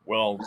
Well,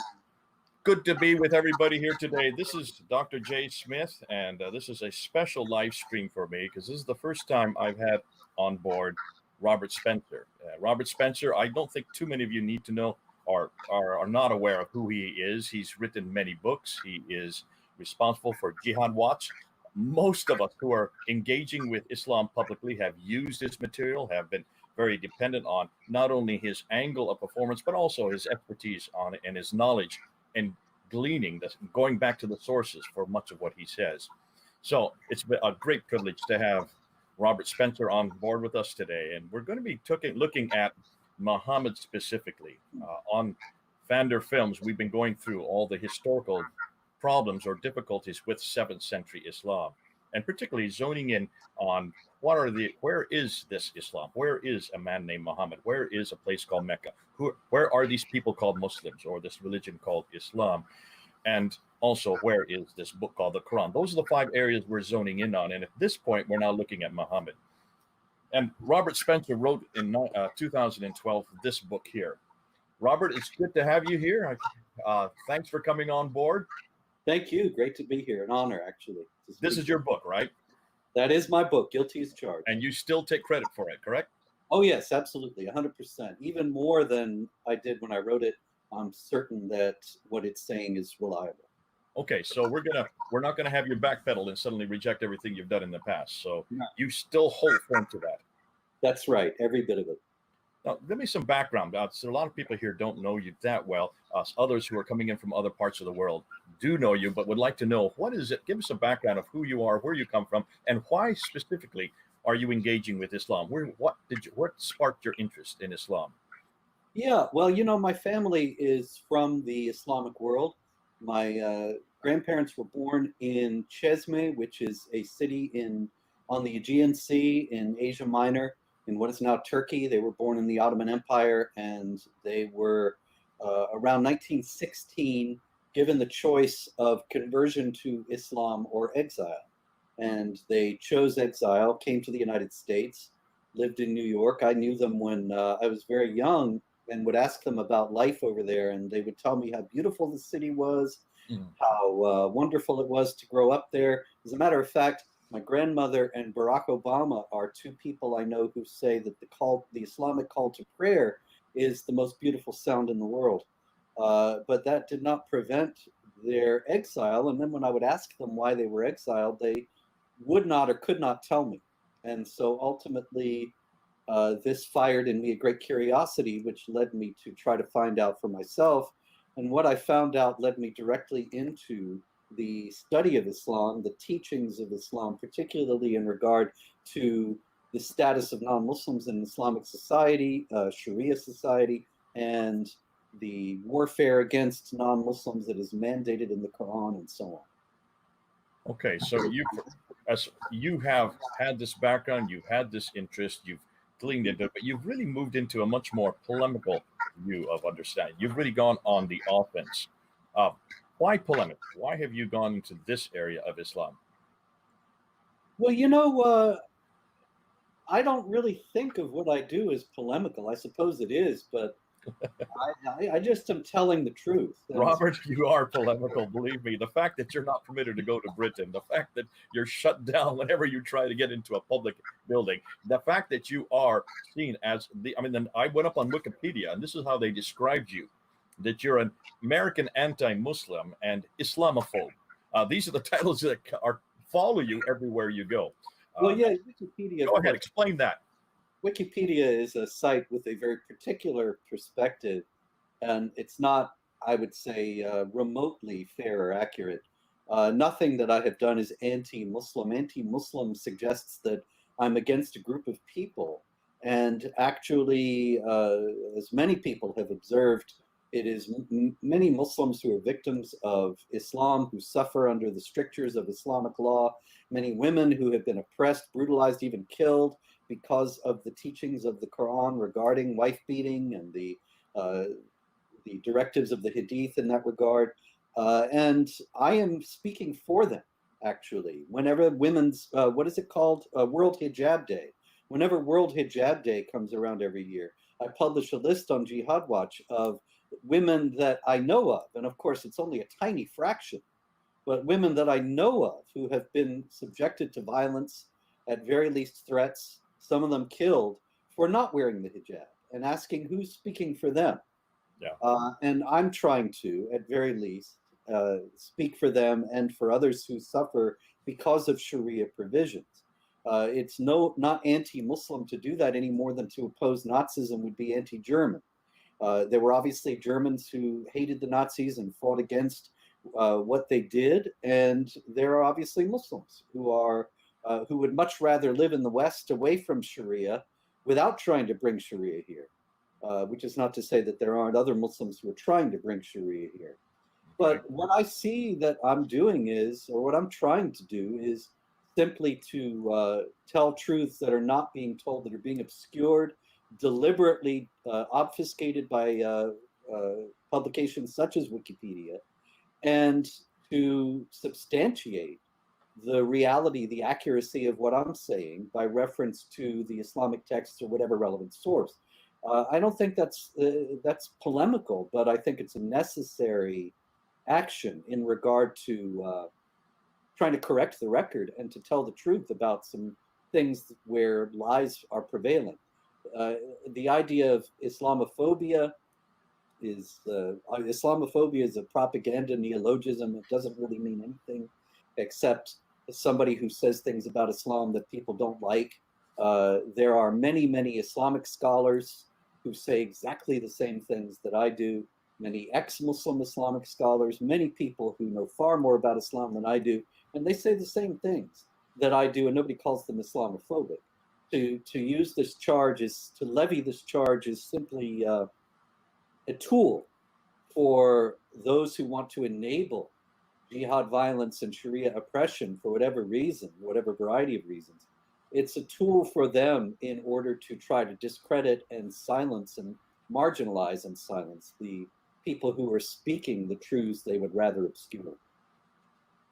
good to be with everybody here today. This is Dr. Jay Smith, and this is a special live stream for me because this is the first time I've had on board Robert Spencer. Robert Spencer, I don't think too many of you need to know or are not aware of who he is. He's written many books. He is responsible for Jihad Watch. Most of us who are engaging with Islam publicly have used his material, have been very dependent on not only his angle of performance, but also his expertise on it and his knowledge and gleaning this, going back to the sources for much of what he says. So it's been a great privilege to have Robert Spencer on board with us today. And we're going to be looking at Muhammad specifically. On Fander Films, we've been going through all the historical problems or difficulties with 7th century Islam, and particularly zoning in on where is this Islam? Where is a man named Muhammad? Where is a place called Mecca? Where are these people called Muslims or this religion called Islam? And also, where is this book called the Quran? Those are the 5 areas we're zoning in on. And at this point, we're now looking at Muhammad. And Robert Spencer wrote in 2012 this book here. Robert, it's good to have you here. Thanks for coming on board. Thank you. Great to be here. An honor, actually. This is your book, right? That is my book, Guilty as Charged. And you still take credit for it, correct? Oh, yes, absolutely. 100%. Even more than I did when I wrote it. I'm certain that what it's saying is reliable. Okay, so we're not gonna have you backpedal and suddenly reject everything you've done in the past. So No. you still hold firm to that. That's right. Every bit of it. Now, give me some background. So a lot of people here don't know you that well. Others who are coming in from other parts of the world do know you, but would like to know, what is it? Give us a background of who you are, where you come from, and why specifically are you engaging with Islam? What sparked your interest in Islam? Yeah, well, my family is from the Islamic world. My grandparents were born in Chesme, which is a city on the Aegean Sea in Asia Minor, in what is now Turkey. They were born in the Ottoman Empire, and they were around 1916 given the choice of conversion to Islam or exile. And they chose exile, came to the United States, lived in New York. I knew them when I was very young and would ask them about life over there, and they would tell me how beautiful the city was, how wonderful it was to grow up there. As a matter of fact, my grandmother and Barack Obama are 2 people I know who say that the Islamic call to prayer is the most beautiful sound in the world. But that did not prevent their exile. And then when I would ask them why they were exiled, they would not or could not tell me. And so ultimately, this fired in me a great curiosity, which led me to try to find out for myself. And what I found out led me directly into the study of Islam, the teachings of Islam, particularly in regard to the status of non-Muslims in Islamic society, Sharia society, and the warfare against non-Muslims that is mandated in the Quran and so on. Okay, so you have had this background, you've had this interest, you've gleaned into it, but you've really moved into a much more polemical view of understanding. You've really gone on the offense. Why polemic? Why have you gone into this area of Islam? Well, I don't really think of what I do as polemical. I suppose it is, but I just am telling the truth. Robert, you are polemical, believe me. The fact that you're not permitted to go to Britain, the fact that you're shut down whenever you try to get into a public building, the fact that you are seen as I went up on Wikipedia, and this is how they described you, that you're an American anti-Muslim and Islamophobe. These are the titles that follow you everywhere you go. Well, yeah, Wikipedia. Go ahead, explain that. Wikipedia is a site with a very particular perspective, and it's not, I would say, remotely fair or accurate. Nothing that I have done is anti-Muslim. Anti-Muslim suggests that I'm against a group of people, and actually, as many people have observed, it is many Muslims who are victims of Islam, who suffer under the strictures of Islamic law, many women who have been oppressed, brutalized, even killed because of the teachings of the Quran regarding wife beating and the directives of the Hadith in that regard. And I am speaking for them, actually. Whenever women's, what is it called? World Hijab Day. Whenever World Hijab Day comes around every year, I publish a list on Jihad Watch of women that I know of, and of course it's only a tiny fraction, but women that I know of who have been subjected to violence, at very least threats, some of them killed for not wearing the hijab, and asking who's speaking for them. Yeah. And I'm trying to, at very least, speak for them and for others who suffer because of Sharia provisions. It's not anti-Muslim to do that any more than to oppose Nazism would be anti-German. There were obviously Germans who hated the Nazis and fought against what they did, and there are obviously Muslims who would much rather live in the West away from Sharia without trying to bring Sharia here. Which is not to say that there aren't other Muslims who are trying to bring Sharia here. But what I see that I'm doing is, or what I'm trying to do is simply to tell truths that are not being told, that are being obscured, deliberately obfuscated by publications such as Wikipedia, and to substantiate the reality, the accuracy of what I'm saying by reference to the Islamic texts or whatever relevant source. I don't think that's polemical, but I think it's a necessary action in regard to trying to correct the record and to tell the truth about some things where lies are prevailing. The idea of Islamophobia is a propaganda neologism. It doesn't really mean anything except somebody who says things about Islam that people don't like. There are many, many Islamic scholars who say exactly the same things that I do, many ex-Muslim Islamic scholars, many people who know far more about Islam than I do, and they say the same things that I do, and nobody calls them Islamophobic. To use this charge to levy this charge is simply a tool for those who want to enable jihad violence and Sharia oppression for whatever reason, whatever variety of reasons. It's a tool for them in order to try to discredit and silence and marginalize and silence the people who are speaking the truths they would rather obscure.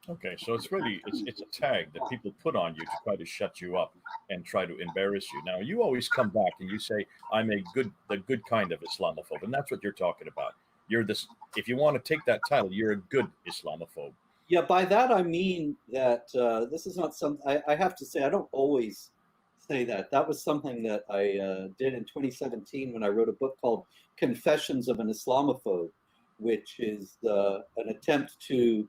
Okay, so it's a tag that people put on you to try to shut you up and try to embarrass you. Now you always come back and you say, I'm the good kind of Islamophobe, and that's what you're talking about. You're this. If you want to take that title, you're a good Islamophobe. Yeah, by that I mean that this is not something I have to say. I don't always say that. That was something that I did in 2017 when I wrote a book called Confessions of an Islamophobe, which is an attempt to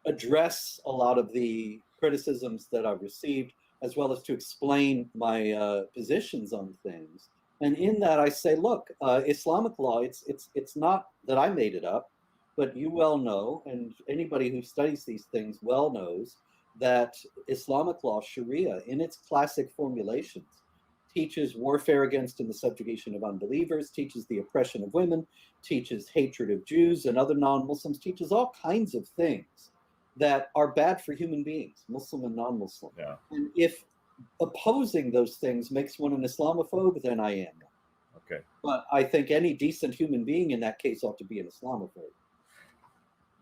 address a lot of the criticisms that I've received, as well as to explain my positions on things. And in that, I say, look, Islamic law, it's not that I made it up, but you well know, and anybody who studies these things well knows, that Islamic law, Sharia, in its classic formulations, teaches warfare against and the subjugation of unbelievers, teaches the oppression of women, teaches hatred of Jews and other non-Muslims, teaches all kinds of things that are bad for human beings, Muslim and non-Muslim. Yeah. And if opposing those things makes one an Islamophobe, then I am. Okay. But I think any decent human being in that case ought to be an Islamophobe.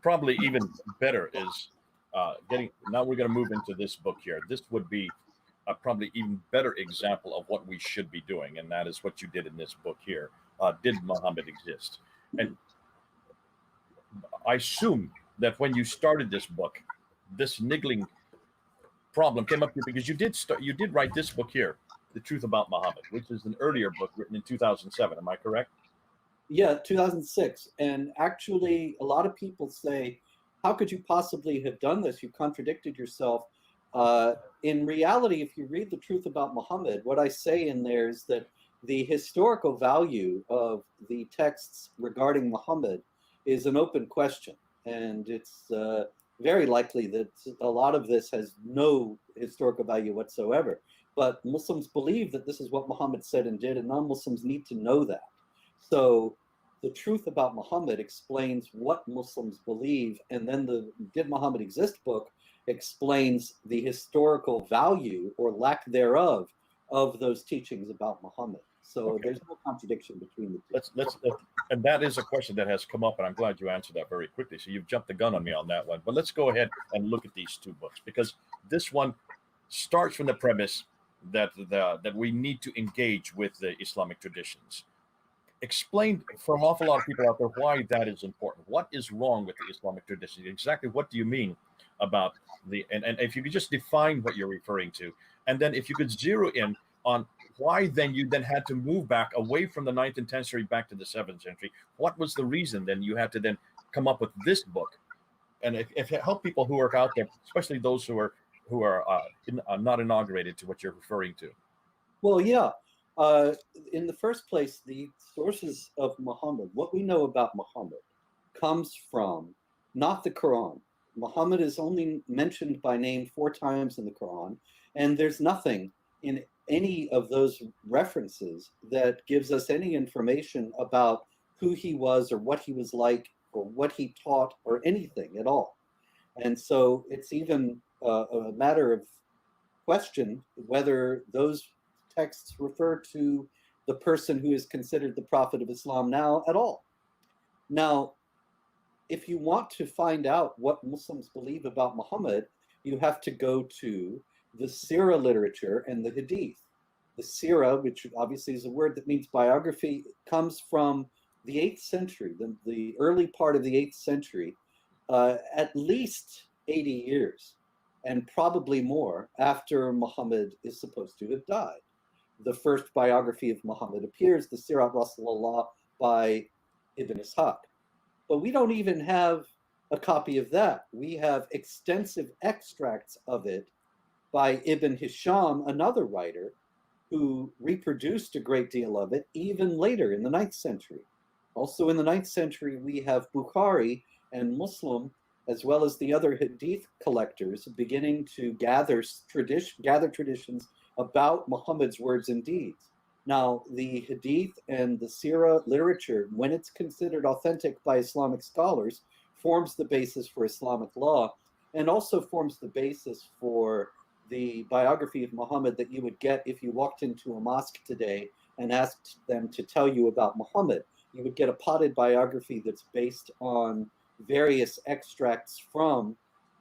Probably even better is now we're going to move into this book here. This would be a probably even better example of what we should be doing, and that is what you did in this book here. Did Muhammad exist? And I assume that when you started this book, this niggling problem came up because you did write this book here, The Truth About Muhammad, which is an earlier book written in 2007. Am I correct? Yeah, 2006. And actually, a lot of people say, how could you possibly have done this? You contradicted yourself. In reality, if you read The Truth About Muhammad, what I say in there is that the historical value of the texts regarding Muhammad is an open question. And it's very likely that a lot of this has no historical value whatsoever. But Muslims believe that this is what Muhammad said and did, and non-Muslims need to know that. So The Truth About Muhammad explains what Muslims believe, and then the Did Muhammad Exist book explains the historical value or lack thereof of those teachings about Muhammad. So Okay. there's no contradiction between the two. Let's and that is a question that has come up, and I'm glad you answered that very quickly. So you've jumped the gun on me on that one. But let's go ahead and look at these two books, because this one starts from the premise that we need to engage with the Islamic traditions. Explain for an awful lot of people out there why that is important. What is wrong with the Islamic tradition? Exactly what do you mean about and if you could just define what you're referring to, and then if you could zero in on why then you then had to move back away from the ninth and 10th century back to the 7th century. What was the reason then you had to then come up with this book? And if it help people who are out there, especially those who are not inaugurated to what you're referring to. Well, yeah. In the first place, the sources of Muhammad, what we know about Muhammad, comes from not the Quran. Muhammad is only mentioned by name 4 times in the Quran, and there's nothing in any of those references that gives us any information about who he was or what he was like or what he taught or anything at all. And so it's even a matter of question whether those texts refer to the person who is considered the prophet of Islam now at all. Now, if you want to find out what Muslims believe about Muhammad, you have to go to the Sirah literature and the Hadith. The Sirah, which obviously is a word that means biography, comes from the 8th century, the early part of the 8th century, at least 80 years, and probably more after Muhammad is supposed to have died. The first biography of Muhammad appears, the Sirat Rasulullah by Ibn Ishaq. But we don't even have a copy of that. We have extensive extracts of it by Ibn Hisham, another writer, who reproduced a great deal of it even later in the 9th century. Also in the 9th century, we have Bukhari and Muslim, as well as the other Hadith collectors, beginning to gather traditions about Muhammad's words and deeds. Now, the Hadith and the Sirah literature, when it's considered authentic by Islamic scholars, forms the basis for Islamic law and also forms the basis for the biography of Muhammad that you would get if you walked into a mosque today and asked them to tell you about Muhammad. You would get a potted biography that's based on various extracts from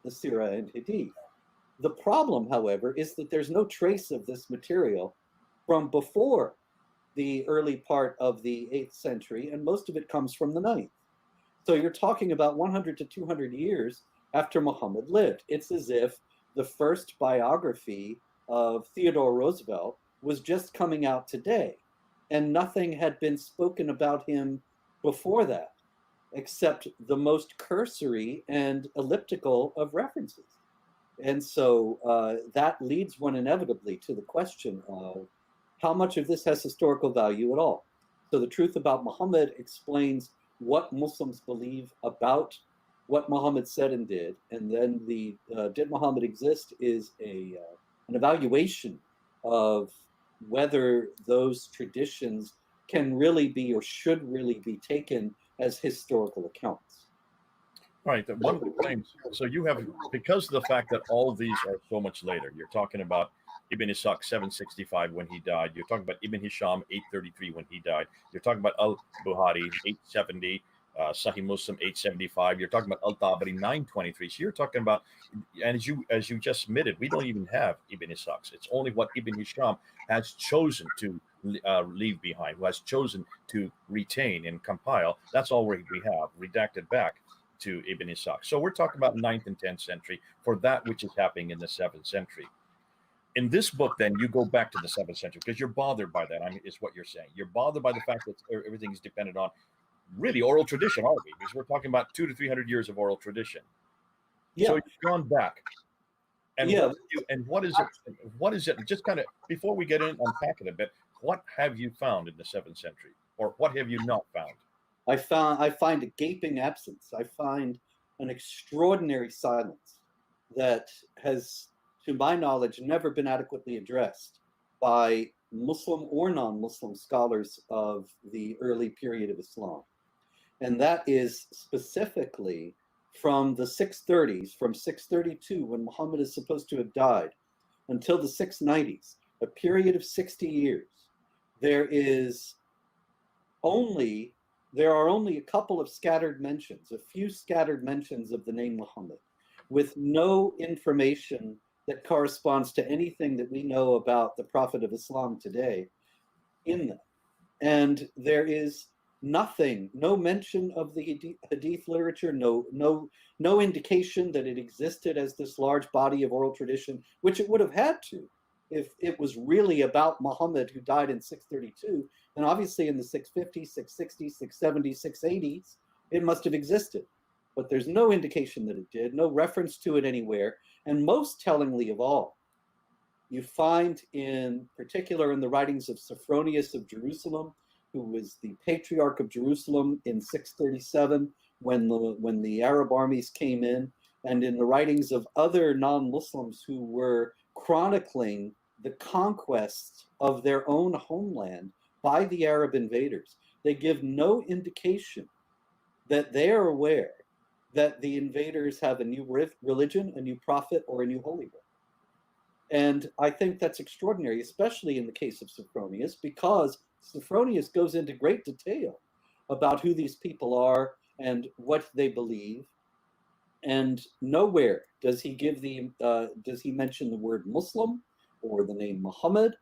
the Sirah and Hadith. The problem, however, is that there's no trace of this material from before the early part of the 8th century, and most of it comes from the 9th. So you're talking about 100 to 200 years after Muhammad lived. It's as if the first biography of Theodore Roosevelt was just coming out today, and nothing had been spoken about him before that, except the most cursory and elliptical of references. And so that leads one inevitably to the question of how much of this has historical value at all. So the truth about Muhammad explains what Muslims believe about what Muhammad said and did, and then the did Muhammad exist is an evaluation of whether those traditions can really be or should really be taken as historical accounts. Right. One of the claims. So you have, because of the fact that all these are so much later, you're talking about Ibn Ishaq 765 when he died. You're talking about Ibn Hisham 833 when he died. You're talking about al-Bukhari 870, Sahih Muslim 875. You're talking about al-Tabari 923. So you're talking about, and as you just admitted, we don't even have Ibn Ishaq's. It's only what Ibn Hisham has chosen to leave behind, who has chosen to retain and compile. That's all we have redacted back to Ibn Ishaq. So we're talking about 9th and 10th century for that which is happening in the 7th century. In this book, then, you go back to the 7th century because you're bothered by that, I mean, is what you're saying. You're bothered by the fact that everything is dependent on really oral tradition, aren't we? Because we're talking about 200 to 300 years of oral tradition. Yeah. So you've gone back. And yeah. What is it? Just kind of, before we get in, unpack it a bit, what have you found in the 7th century? Or what have you not found? I find a gaping absence. I find an extraordinary silence that has, to my knowledge, never been adequately addressed by Muslim or non-Muslim scholars of the early period of Islam. And that is specifically from the 630s, from 632, when Muhammad is supposed to have died, until the 690s, a period of 60 years. There are only a couple of scattered mentions, a few scattered mentions of the name Muhammad, with no information that corresponds to anything that we know about the Prophet of Islam today in them. And there is nothing, no mention of the Hadith literature, no indication that it existed as this large body of oral tradition, which it would have had to if it was really about Muhammad, who died in 632. Then obviously in the 650s, 660s, 670s, 680s, it must have existed. But there's no indication that it did, no reference to it anywhere. And most tellingly of all, you find in particular in the writings of Sophronius of Jerusalem, who was the patriarch of Jerusalem in 637 when the Arab armies came in, and in the writings of other non-Muslims who were chronicling the conquest of their own homeland by the Arab invaders. They give no indication that they are aware that the invaders have a new religion, a new prophet, or a new holy book. And I think that's extraordinary, especially in the case of Sophronius, because Sophronius goes into great detail about who these people are and what they believe. And nowhere does he does he mention the word Muslim or the name Muhammad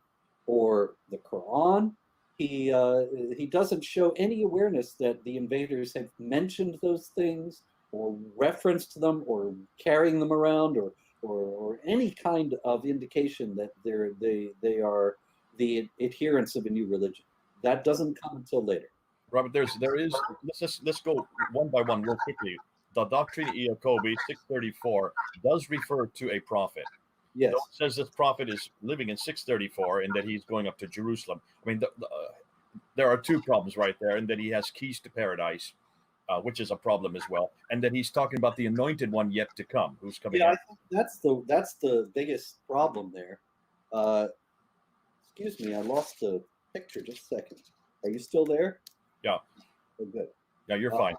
or the Quran. He doesn't show any awareness that the invaders have mentioned those things or referenced them or carrying them around or any kind of indication that they are the adherents of a new religion. That doesn't come until later. Robert, let's go one by one real quickly. The Doctrine Jacobi 634 does refer to a prophet. Yes. It says this prophet is living in 634 and that he's going up to Jerusalem. I mean, there are two problems right there, and that he has keys to paradise, which is a problem as well, and that he's talking about the anointed one yet to come, who's coming. Yeah, I think that's the biggest problem there. Excuse me, I lost the picture. Just a second. Are you still there? Yeah. Oh, good. Yeah, you're fine.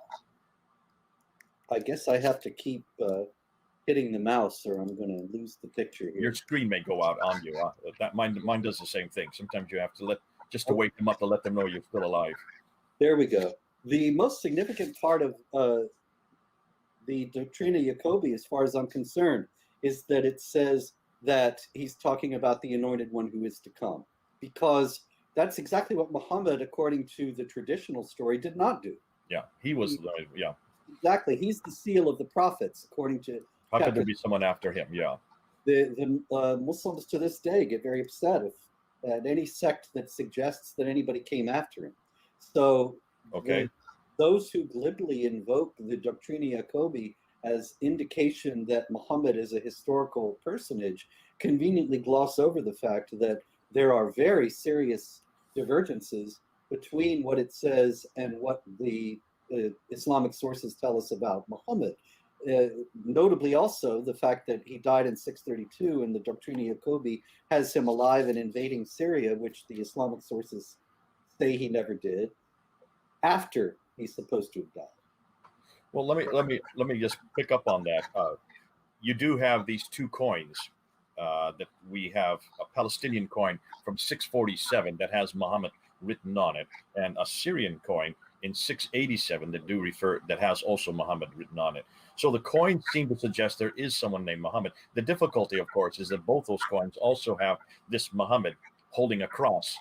I guess I have to keep hitting the mouse, or I'm going to lose the picture here. Your screen may go out on you. That mine does the same thing. Sometimes you have to to wake them up to let them know you're still alive. There we go. The most significant part of the Doctrina Jacobi, as far as I'm concerned, is that it says that he's talking about the anointed one who is to come, because that's exactly what Muhammad, according to the traditional story, did not do. Yeah, he was. Yeah, exactly. He's the seal of the prophets, according to. How could there be someone after him? Yeah. The Muslims to this day get very upset at any sect that suggests that anybody came after him. So okay. Those who glibly invoke the Doctrina Jacobi as indication that Muhammad is a historical personage conveniently gloss over the fact that there are very serious divergences between what it says and what the Islamic sources tell us about Muhammad. Notably also the fact that he died in 632 and the Doctrina Jacobi has him alive and invading Syria, which the Islamic sources say he never did, after he's supposed to have died. Well, let me just pick up on that. You do have these two coins that we have: a Palestinian coin from 647 that has Muhammad written on it, and a Syrian coin in 687 that has also Muhammad written on it. So the coins seem to suggest there is someone named Muhammad. The difficulty, of course, is that both those coins also have this Muhammad holding a cross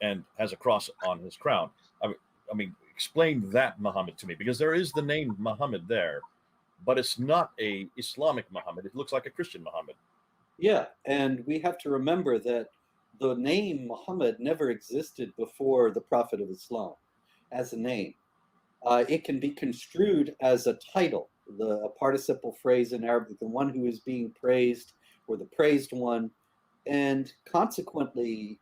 and has a cross on his crown. I mean, explain that Muhammad to me, because there is the name Muhammad there, but it's not a Islamic Muhammad. It looks like a Christian Muhammad. Yeah, and we have to remember that the name Muhammad never existed before the Prophet of Islam as a name. It can be construed as a title, a participle phrase in Arabic, the one who is being praised or the praised one, and consequently,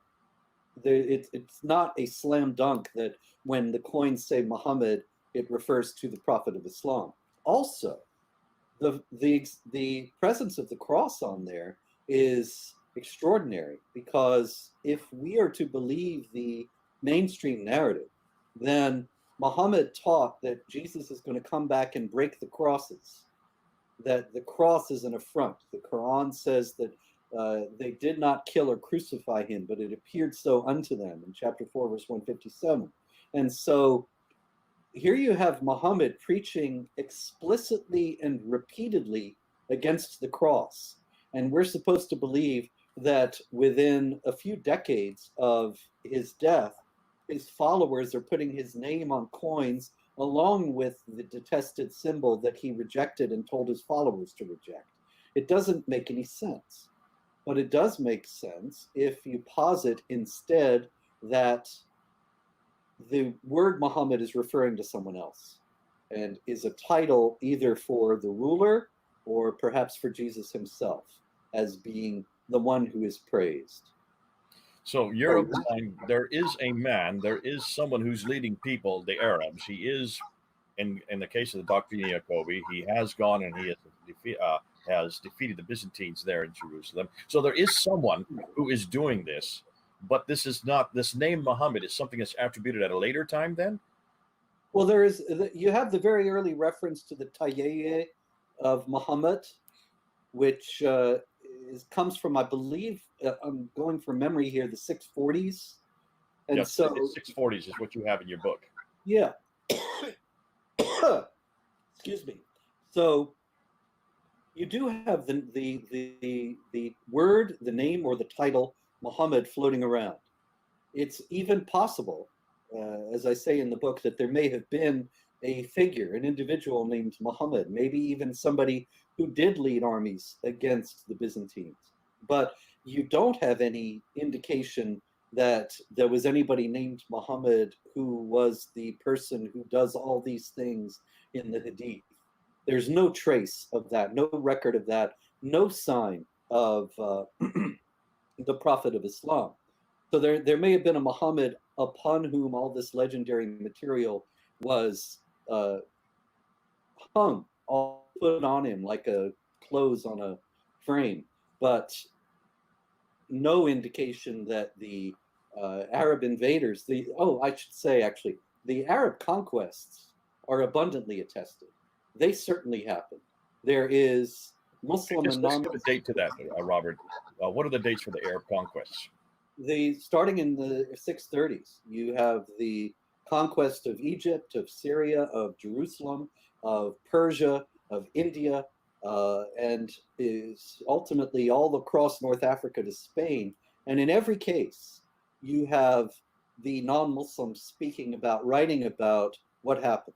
it's not a slam dunk that when the coins say Muhammad, it refers to the Prophet of Islam. Also, the presence of the cross on there is extraordinary, because if we are to believe the mainstream narrative, then Muhammad taught that Jesus is going to come back and break the crosses, that the cross is an affront. The Quran says that they did not kill or crucify him, but it appeared so unto them in chapter 4, verse 157. And so here you have Muhammad preaching explicitly and repeatedly against the cross. And we're supposed to believe that within a few decades of his death, his followers are putting his name on coins along with the detested symbol that he rejected and told his followers to reject. It doesn't make any sense. But it does make sense if you posit instead that the word Muhammad is referring to someone else and is a title either for the ruler or perhaps for Jesus himself as being the one who is praised. So you're of the mind there is a man, there is someone who's leading people, the Arabs. He is, in the case of the Doctrine Jacobi, he has gone and he has defeated the Byzantines there in Jerusalem. So there is someone who is doing this, but this is not, this name Muhammad is something that's attributed at a later time then? Well, you have the very early reference to the Tayyeh of Muhammad, which comes from, I believe, I'm going from memory here, the 640s. And yes, so the 640s is what you have in your book. Yeah. Excuse me. So you do have the word, the name, or the title Muhammad floating around. It's even possible, as I say in the book, that there may have been a figure, an individual named Muhammad, maybe even somebody who did lead armies against the Byzantines. But you don't have any indication that there was anybody named Muhammad who was the person who does all these things in the Hadith. There's no trace of that, no record of that, no sign of the Prophet of Islam. So there may have been a Muhammad upon whom all this legendary material was hung, all put on him like a clothes on a frame, but no indication that the Arab invaders, I should say actually, the Arab conquests are abundantly attested. They certainly happened. There is Muslim and Let's give a date to that, Robert. What are the dates for the Arab conquests? Starting in the 630s, you have the conquest of Egypt, of Syria, of Jerusalem, of Persia, of India, and is ultimately all across North Africa to Spain. And in every case, you have the non-Muslims speaking about, writing about what happened.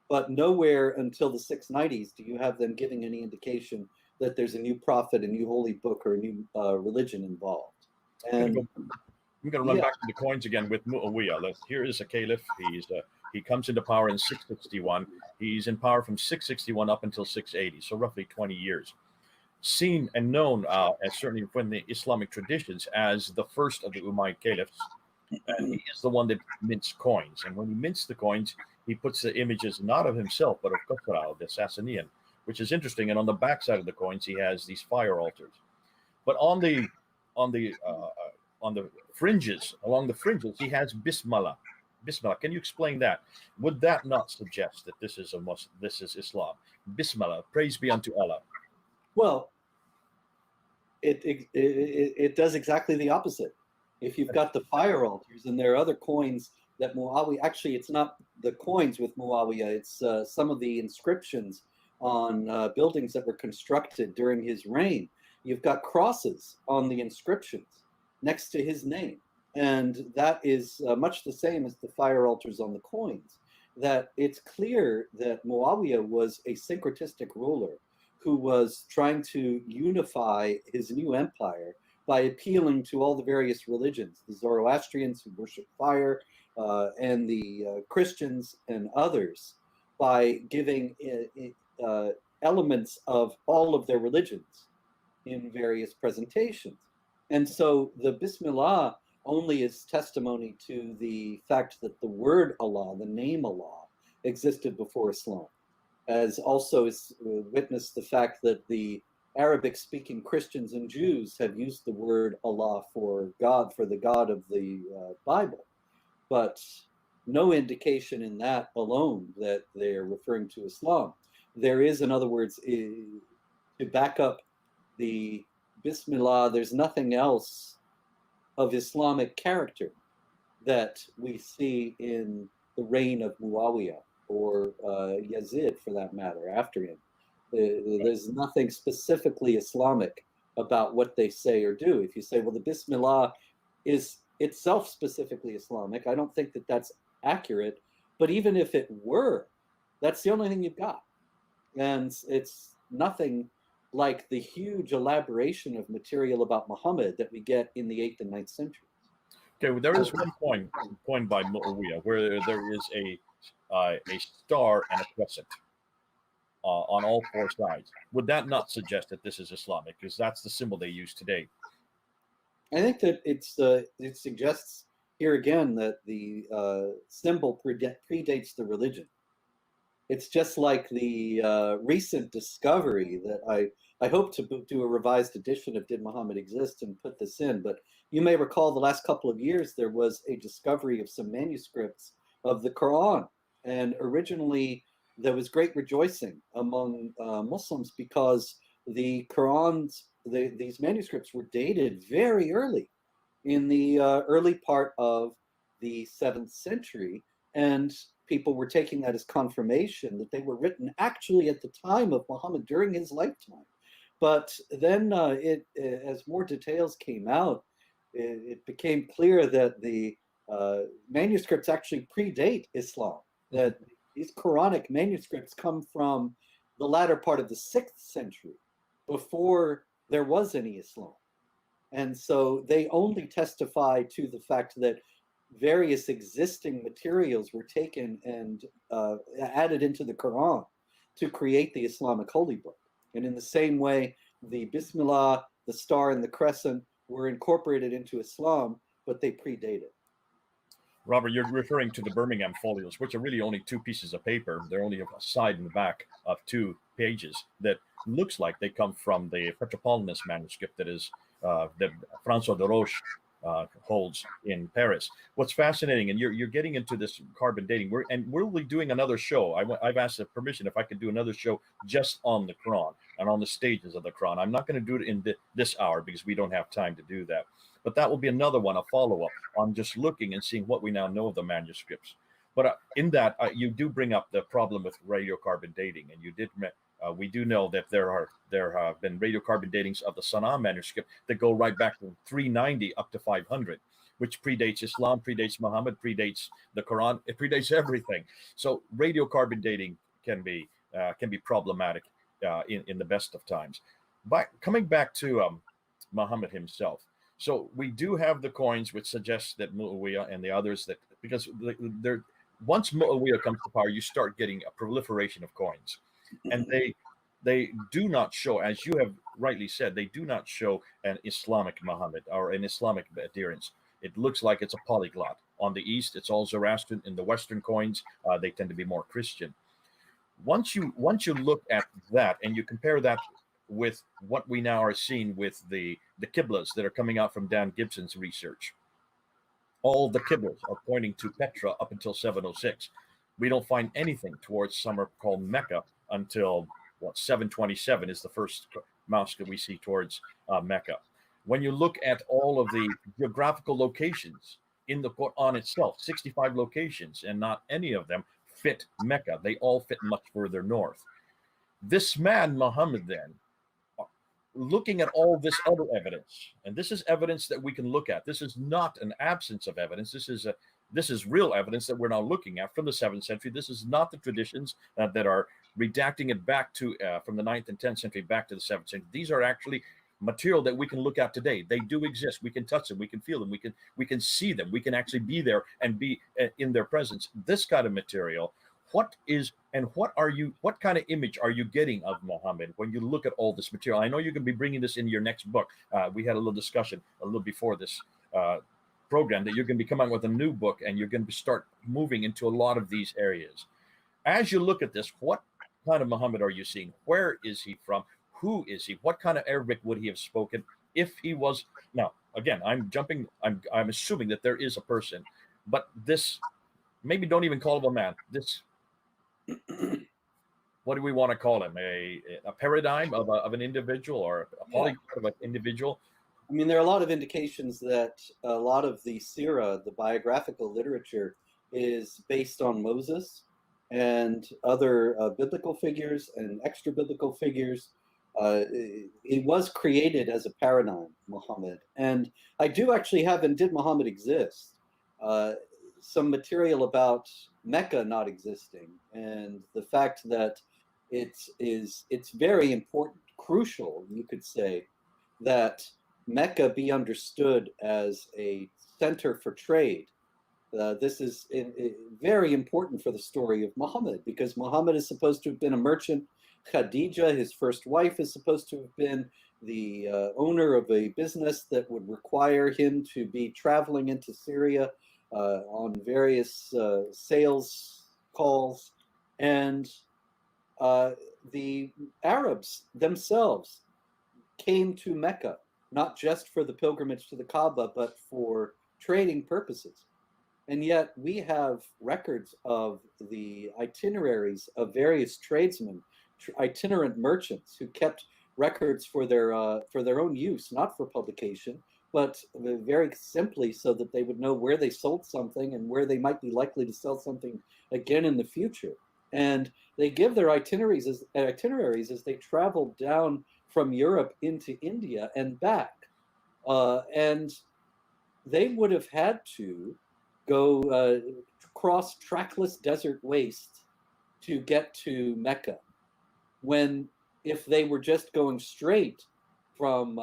But nowhere until the 690s do you have them giving any indication that there's a new prophet, a new holy book, or a new religion involved. And I'm going to run back to the coins again with Muawiyah. Here is a caliph. He comes into power in 661. He's in power from 661 up until 680, so roughly 20 years. Seen and known, as certainly from the Islamic traditions, as the first of the Umayyad caliphs. And he is the one that mints coins. And when he mints the coins, he puts the images not of himself, but of Khosrau, the Sassanian, which is interesting. And on the backside of the coins, he has these fire altars. But on the fringes, along the fringes, he has Bismillah. Bismillah. Can you explain that? Would that not suggest that this is this is Islam? Bismillah. Praise be unto Allah. Well, it does exactly the opposite. If you've got the fire altars and there are other coins that Muawiyah, actually it's not the coins with Muawiyah, it's some of the inscriptions on buildings that were constructed during his reign. You've got crosses on the inscriptions next to his name. And that is much the same as the fire altars on the coins. That it's clear that Muawiyah was a syncretistic ruler who was trying to unify his new empire by appealing to all the various religions, the Zoroastrians who worship fire, and the Christians and others, by giving elements of all of their religions in various presentations. And so the Bismillah only is testimony to the fact that the word Allah, the name Allah, existed before Islam, as also is witnessed the fact that the Arabic-speaking Christians and Jews have used the word Allah for God, for the God of the Bible, but no indication in that alone that they're referring to Islam. There is, in other words, to back up the Bismillah, there's nothing else of Islamic character that we see in the reign of Muawiyah or Yazid, for that matter, after him. There's nothing specifically Islamic about what they say or do. If you say, well, the Bismillah is itself specifically Islamic. I don't think that that's accurate. But even if it were, that's the only thing you've got. And it's nothing like the huge elaboration of material about Muhammad that we get in the 8th and 9th century. Okay, well, there is one coined by Muawiyah where there is a star and a crescent on all four sides. Would that not suggest that this is Islamic? Because that's the symbol they use today. I think that it suggests here again that the symbol predates the religion. It's just like the recent discovery that I hope to do a revised edition of Did Muhammad Exist and put this in. But you may recall the last couple of years there was a discovery of some manuscripts of the Quran. And originally there was great rejoicing among Muslims because the Qurans, these manuscripts were dated very early in the early part of the 7th century. And people were taking that as confirmation that they were written actually at the time of Muhammad during his lifetime. But then as more details came out, it became clear that the manuscripts actually predate Islam, that these Quranic manuscripts come from the latter part of the 6th century, before there was any Islam. And so they only testify to the fact that various existing materials were taken and added into the Quran to create the Islamic holy book. And in the same way, the Bismillah, the star, and the crescent were incorporated into Islam, but they predate it. Robert, you're referring to the Birmingham folios, which are really only two pieces of paper. They're only a side and the back of 2 pages that looks like they come from the Petropolitanus manuscript that is that François de Roche holds in Paris. What's fascinating, and you're getting into this carbon dating, we'll be doing another show. I've asked the permission if I could do another show just on the Quran and on the stages of the Quran. I'm not going to do it in this hour because we don't have time to do that. But that will be another one, a follow-up on just looking and seeing what we now know of the manuscripts. But in that, you do bring up the problem with radiocarbon dating, and you did. We do know that there have been radiocarbon datings of the Sana'a manuscript that go right back to 390 up to 500, which predates Islam, predates Muhammad, predates the Quran. It predates everything. So radiocarbon dating can be problematic in the best of times. But coming back to Muhammad himself. So we do have the coins, which suggests that Muawiyah and the others that because they're once Muawiyah comes to power, you start getting a proliferation of coins, and they do not show, as you have rightly said, they do not show an Islamic Muhammad or an Islamic adherence. It looks like it's a polyglot. On the east, it's all Zoroastrian. In the Western coins, they tend to be more Christian. Once you look at that and you compare that with what we now are seeing with the Qiblas that are coming out from Dan Gibson's research. All the Qiblas are pointing to Petra up until 706. We don't find anything towards somewhere called Mecca until 727 is the first mosque that we see towards Mecca. When you look at all of the geographical locations in the Quran itself, 65 locations, and not any of them fit Mecca. They all fit much further north. This man, Muhammad, then, looking at all this other evidence, and this is evidence that we can look at. This is not an absence of evidence. This is real evidence that we're now looking at from the 7th century. This is not the traditions that are redacting it back to from the 9th and 10th century back to the 7th century. These are actually material that we can look at today. They do exist. We can touch them. We can feel them. We can see them. We can actually be there and be in their presence. This kind of material. What kind of image are you getting of Muhammad when you look at all this material? I know you're going to be bringing this in your next book. We had a little discussion a little before this program that you're going to be coming out with a new book and you're going to start moving into a lot of these areas. As you look at this, what kind of Muhammad are you seeing? Where is he from? Who is he? What kind of Arabic would he have spoken if he was? Now, again, I'm assuming that there is a person, but this, maybe don't even call him a man. This, what do we want to call him? A paradigm of an individual or a polyglot of an individual? I mean, there are a lot of indications that a lot of the Sirah, the biographical literature, is based on Moses and other biblical figures and extra biblical figures. It was created as a paradigm, Muhammad. And I do actually have, and did Muhammad exist? Uh, some material about Mecca not existing, and the fact that it's very important, crucial, you could say, that Mecca be understood as a center for trade. This is very important for the story of Muhammad, because Muhammad is supposed to have been a merchant. Khadija, his first wife, is supposed to have been the owner of a business that would require him to be traveling into Syria on various sales calls. And the Arabs themselves came to Mecca, not just for the pilgrimage to the Kaaba, but for trading purposes. And yet we have records of the itineraries of various tradesmen, itinerant merchants who kept records for their own use, not for publication, but very simply so that they would know where they sold something and where they might be likely to sell something again in the future. And they give their itineraries as they travel down from Europe into India and back. And they would have had to go cross trackless desert waste to get to Mecca. When if they were just going straight from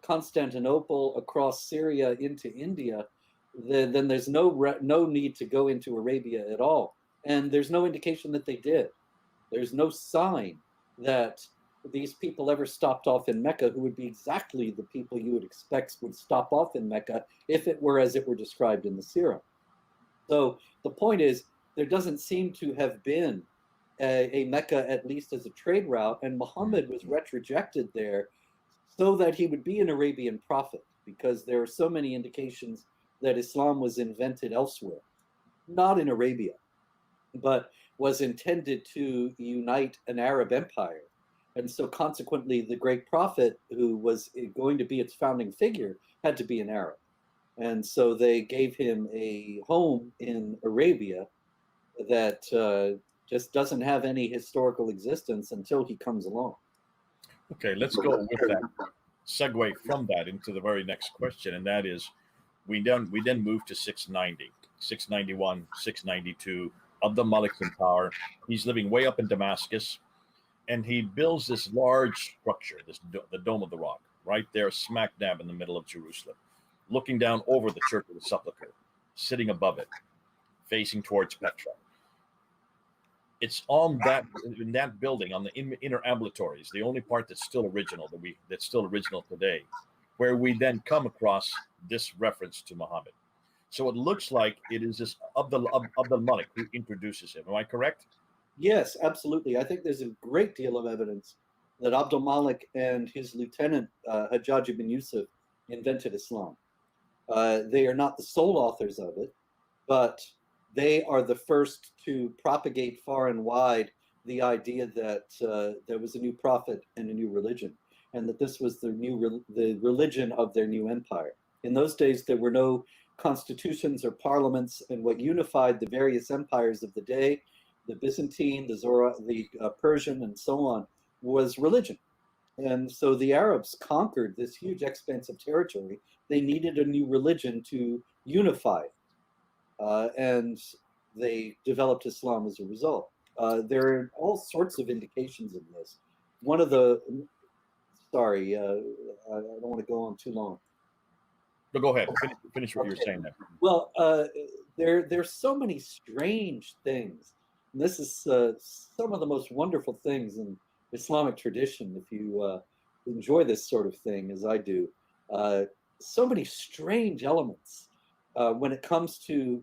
Constantinople across Syria into India, then there's no need to go into Arabia at all. And there's no indication that they did. There's no sign that these people ever stopped off in Mecca, who would be exactly the people you would expect would stop off in Mecca if it were as it were described in the Sirah. So the point is, there doesn't seem to have been a Mecca, at least as a trade route, and Muhammad was retrojected there so that he would be an Arabian prophet, because there are so many indications that Islam was invented elsewhere, not in Arabia, but was intended to unite an Arab empire. And so consequently, the great prophet who was going to be its founding figure had to be an Arab. And so they gave him a home in Arabia that just doesn't have any historical existence until he comes along. Okay, let's go with that segue from that into the very next question, and that is, we then move to 690, 691, 692. Al-Malik's in power. He's living way up in Damascus, and he builds this large structure, the Dome of the Rock, right there, smack dab in the middle of Jerusalem, looking down over the Church of the Sepulchre, sitting above it, facing towards Petra. It's on that in that building, on the inner ambulatories, the only part that's still original that's still original today, where we then come across this reference to Muhammad. So it looks like it is this al-Malik who introduces him. Am I correct? Yes, absolutely. I think there's a great deal of evidence that al-Malik and his lieutenant Hajjaj ibn Yusuf invented Islam. They are not the sole authors of it, but they are the first to propagate far and wide the idea that there was a new prophet and a new religion, and that this was the religion of their new empire. In those days, there were no constitutions or parliaments, and what unified the various empires of the day, the Byzantine, the Persian, and so on, was religion. And so the Arabs conquered this huge expanse of territory. They needed a new religion to unify it. And they developed Islam as a result. There are all sorts of indications of this. One of the, sorry, I don't want to go on too long. But go ahead, finish what you're saying there. Well, there's so many strange things. And this is some of the most wonderful things in Islamic tradition, if you enjoy this sort of thing, as I do. So many strange elements when it comes to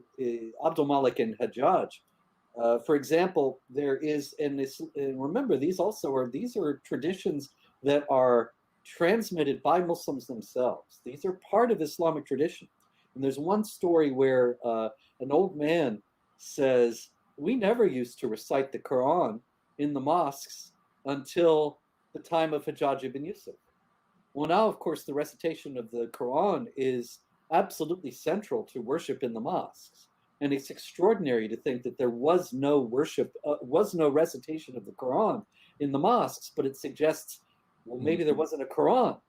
al-Malik and Hajjaj. For example, there is, and remember, these are traditions that are transmitted by Muslims themselves. These are part of Islamic tradition. And there's one story where an old man says, "We never used to recite the Quran in the mosques until the time of Hajjaj ibn Yusuf." Well, now, of course, the recitation of the Quran is absolutely central to worship in the mosques. And it's extraordinary to think that there was no worship, was no recitation of the Quran in the mosques, but it suggests Well, maybe there wasn't a Quran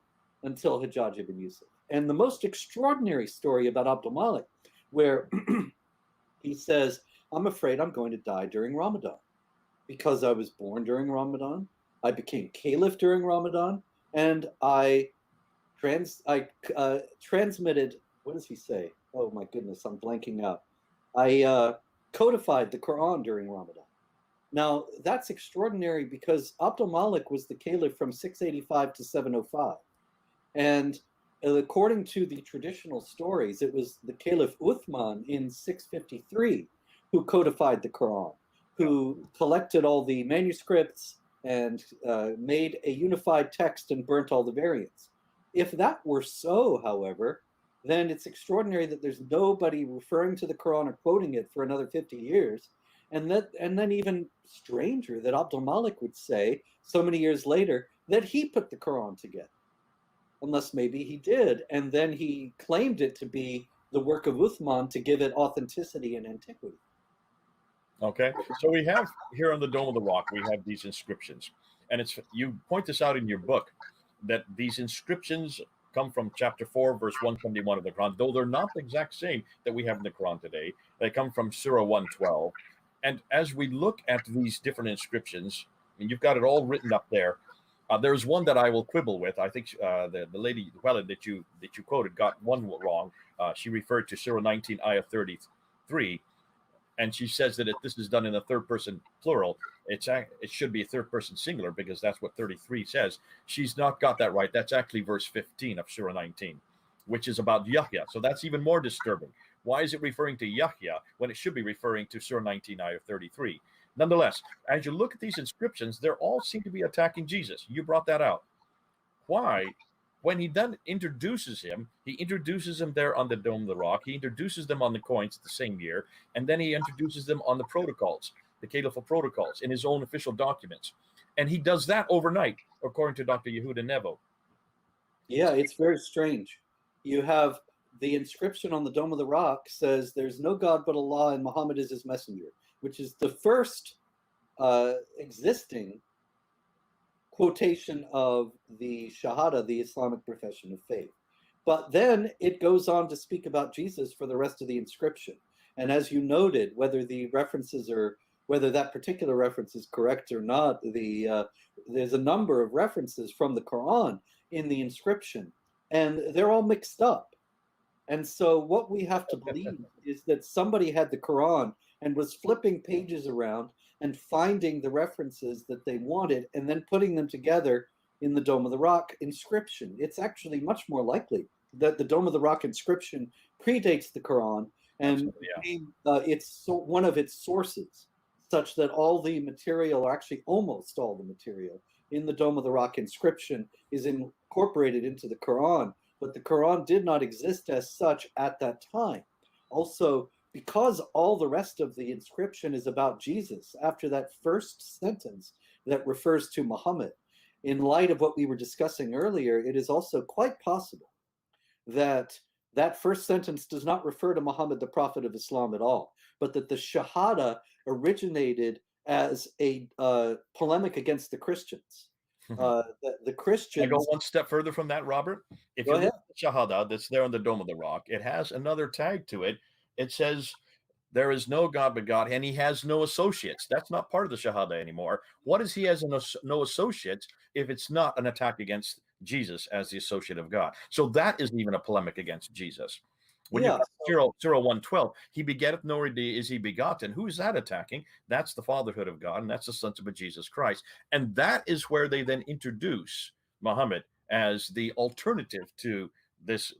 until Hajjaj ibn Yusuf. And the most extraordinary story about al-Malik, where he says, I'm afraid I'm going to die during Ramadan because I was born during Ramadan, I became caliph during Ramadan, and I transmitted, what does he say? Oh my goodness, I'm blanking out. I codified the Quran during Ramadan. Now, that's extraordinary because Abdul Malik was the caliph from 685 to 705. And according to the traditional stories, it was the Caliph Uthman in 653 who codified the Quran, who collected all the manuscripts and made a unified text and burnt all the variants. If that were so, however, then it's extraordinary that there's nobody referring to the Quran or quoting it for another 50 years. And then even stranger that Abdul Malik would say so many years later that he put the Quran together. Unless maybe he did, and then he claimed it to be the work of Uthman to give it authenticity and antiquity. Okay, so we have here on the Dome of the Rock, we have these inscriptions, and it's, you point this out in your book, that these inscriptions come from chapter 4, verse 171 of the Quran, though they're not the exact same that we have in the Quran today. They come from Surah 112. And as we look at these different inscriptions, and you've got it all written up there, there's one that I will quibble with. I think the lady that you quoted got one wrong. She referred to Surah 19, ayah 33, and she says that if this is done in a third person plural, it should be a third person singular because that's what 33 says. She's not got that right. That's actually verse 15 of Surah 19, which is about Yahya. So that's even more disturbing. Why is it referring to Yahya when it should be referring to Surah 19, ayah 33? Nonetheless, as you look at these inscriptions, they all seem to be attacking Jesus. You brought that out. Why? When he then introduces him there on the Dome of the Rock. He introduces them on the coins the same year, and then he introduces them on the protocols, the caliphal protocols, in his own official documents. And he does that overnight, according to Dr. Yehuda Nevo. Yeah, it's very strange. You have the inscription on the Dome of the Rock says, "There's no God but Allah, and Muhammad is his messenger," which is the first existing quotation of the Shahada, the Islamic profession of faith. But then it goes on to speak about Jesus for the rest of the inscription. And as you noted, whether the references are, whether that particular reference is correct or not, there's a number of references from the Quran in the inscription, and they're all mixed up. And so what we have to believe is that somebody had the Quran and was flipping pages around and finding the references that they wanted and then putting them together in the Dome of the Rock inscription. It's actually much more likely that the Dome of the Rock inscription predates the Quran, and it's one of its sources, such that all the material, or actually almost all the material, in the Dome of the Rock inscription is incorporated into the Quran, but the Quran did not exist as such at that time. Also, because all the rest of the inscription is about Jesus, after that first sentence that refers to Muhammad, in light of what we were discussing earlier, it is also quite possible that that first sentence does not refer to Muhammad, the Prophet of Islam, at all, but that the Shahada originated as a polemic against the Christians. The Christians. I go one step further from that, Robert. If you look at the Shahada that's there on the Dome of the Rock, it has another tag to it. It says, "There is no God but God, and he has no associates." That's not part of the Shahada anymore. What is he has no associates if it's not an attack against Jesus as the associate of God? So that isn't even a polemic against Jesus. When you Surah 112, he begetteth nor is he begotten. Who is that attacking? That's the fatherhood of God, and that's the sonship of Jesus Christ. And that is where they then introduce Muhammad as the alternative to this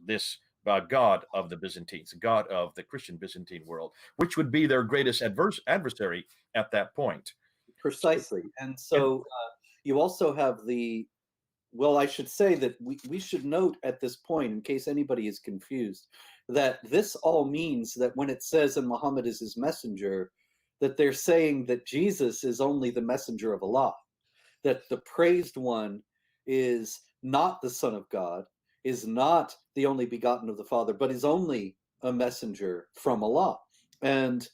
God of the Byzantines, God of the Christian Byzantine world, which would be their greatest adversary at that point. Precisely. And so you also have well, I should say that we should note at this point, in case anybody is confused, that this all means that when it says, "and Muhammad is his messenger," that they're saying that Jesus is only the messenger of Allah, that the praised one is not the Son of God, is not the only begotten of the Father, but is only a messenger from Allah. And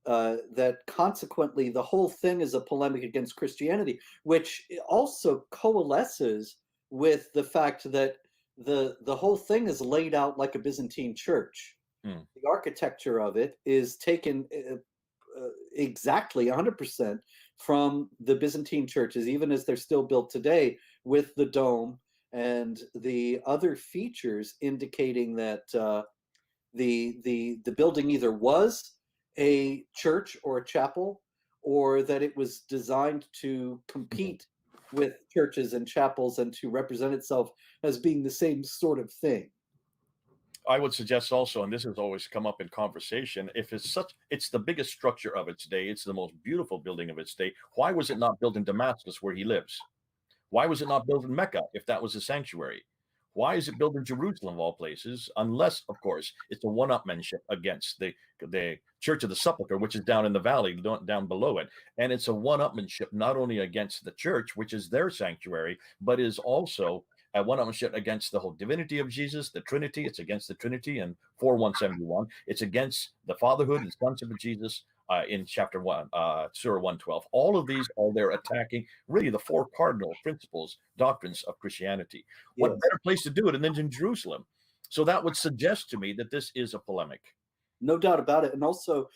that consequently the whole thing is a polemic against Christianity, which also coalesces with the fact that the whole thing is laid out like a Byzantine church. Hmm. The architecture of it is taken exactly 100% from the Byzantine churches, even as they're still built today, with the dome and the other features indicating that the building either was a church or a chapel, or that it was designed to compete with churches and chapels and to represent itself as being the same sort of thing. I would suggest also, and this has always come up in conversation, if it's the biggest structure of its day, it's the most beautiful building of its day. Why was it not built in Damascus where he lives? Why was it not built in Mecca if that was a sanctuary? Why is it built in Jerusalem of all places? Unless, of course, it's a one-upmanship against the Church of the Sepulchre, which is down in the valley, down below it. And it's a one-upmanship not only against the church, which is their sanctuary, but is also a one-upmanship against the whole divinity of Jesus, the Trinity. It's against the Trinity in 4:171. It's against the fatherhood and sonship of Jesus in chapter 1, Surah 112. All of these are there attacking really the four cardinal principles, doctrines of Christianity. What Yes. better place to do it than in Jerusalem? So that would suggest to me that this is a polemic. No doubt about it. And also,